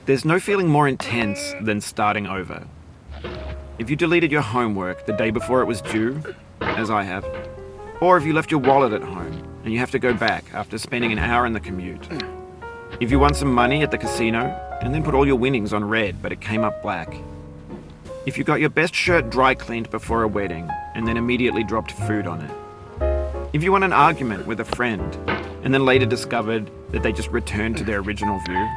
There's no feeling more intense than starting over. If you deleted your homework the day before it was due, as I have, or if you left your wallet at home and you have to go back after spending an hour in the commute. If you won some money at the casino and then put all your winnings on red but it came up black. If you got your best shirt dry cleaned before a wedding and then immediately dropped food on it. If you won an argument with a friend and then later discovered that they just returned to their original view.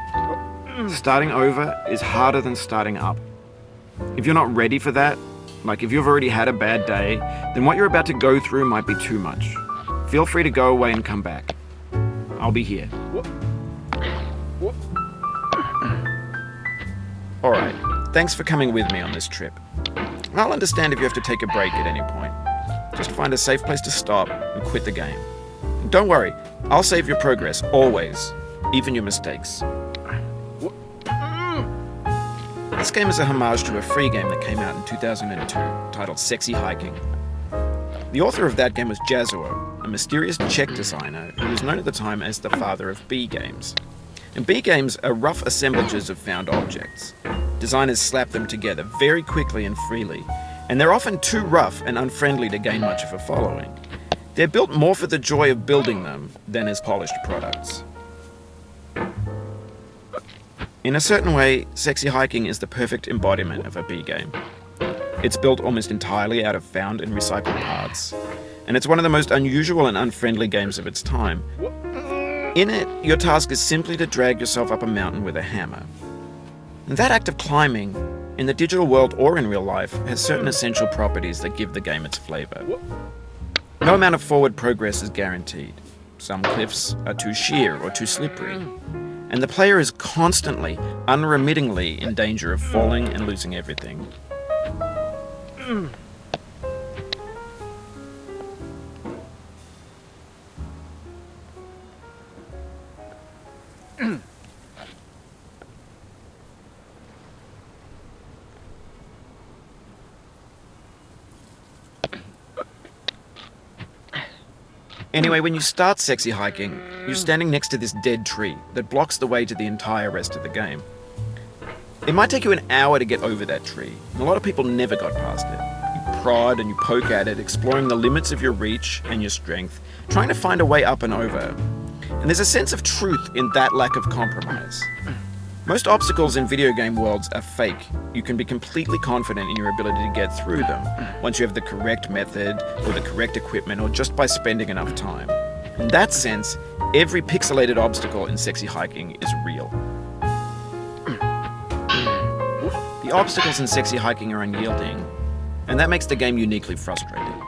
Starting over is harder than starting up. If you're not ready for that, like if you've already had a bad day, then what you're about to go through might be too much. Feel free to go away and come back. I'll be here. Alright, thanks for coming with me on this trip. I'll understand if you have to take a break at any point. Just find a safe place to stop and quit the game. And don't worry, I'll save your progress, always, even your mistakes. This game is a homage to a free game that came out in 2002, titled Sexy Hiking. The author of that game was Jazuo, a mysterious Czech designer who was known at the time as the father of B games. And B games are rough assemblages of found objects. Designers slap them together very quickly and freely, and they're often too rough and unfriendly to gain much of a following. They're built more for the joy of building them than as polished products. In a certain way, Sexy Hiking is the perfect embodiment of a B game. It's built almost entirely out of found and recycled parts, and it's one of the most unusual and unfriendly games of its time. In it, your task is simply to drag yourself up a mountain with a hammer. And that act of climbing, in the digital world or in real life, has certain essential properties that give the game its flavor. No amount of forward progress is guaranteed. Some cliffs are too sheer or too slippery. And the player is constantly, unremittingly in danger of falling and losing everything. Anyway, when you start Sexy Hiking, you're standing next to this dead tree that blocks the way to the entire rest of the game. It might take you an hour to get over that tree, and a lot of people never got past it. You prod and you poke at it, exploring the limits of your reach and your strength, trying to find a way up and over. And there's a sense of truth in that lack of compromise. Most obstacles in video game worlds are fake. You can be completely confident in your ability to get through them once you have the correct method or the correct equipment or just by spending enough time. In that sense, every pixelated obstacle in Sexy Hiking is real. The obstacles in Sexy Hiking are unyielding, and that makes the game uniquely frustrating.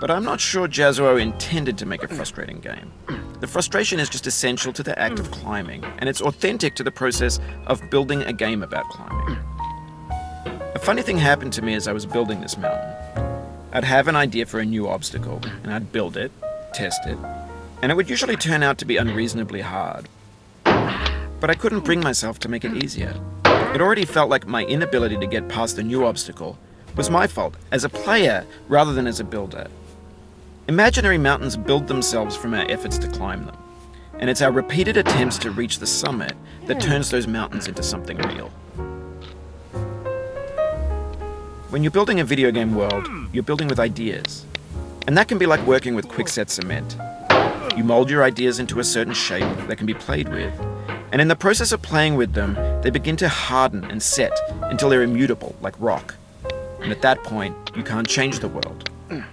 But I'm not sure Jazuo intended to make a frustrating game. The frustration is just essential to the act of climbing, and it's authentic to the process of building a game about climbing. A funny thing happened to me as I was building this mountain. I'd have an idea for a new obstacle, and I'd build it, test it, and it would usually turn out to be unreasonably hard. But I couldn't bring myself to make it easier. It already felt like my inability to get past the new obstacle was my fault, as a player rather than as a builder. Imaginary mountains build themselves from our efforts to climb them, and it's our repeated attempts to reach the summit that turns those mountains into something real. When you're building a video game world, you're building with ideas, and that can be like working with quickset cement. You mold your ideas into a certain shape that can be played with, and in the process of playing with them, they begin to harden and set until they're immutable, like rock. And at that point, you can't change the world.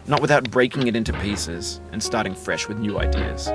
Not without breaking it into pieces and starting fresh with new ideas.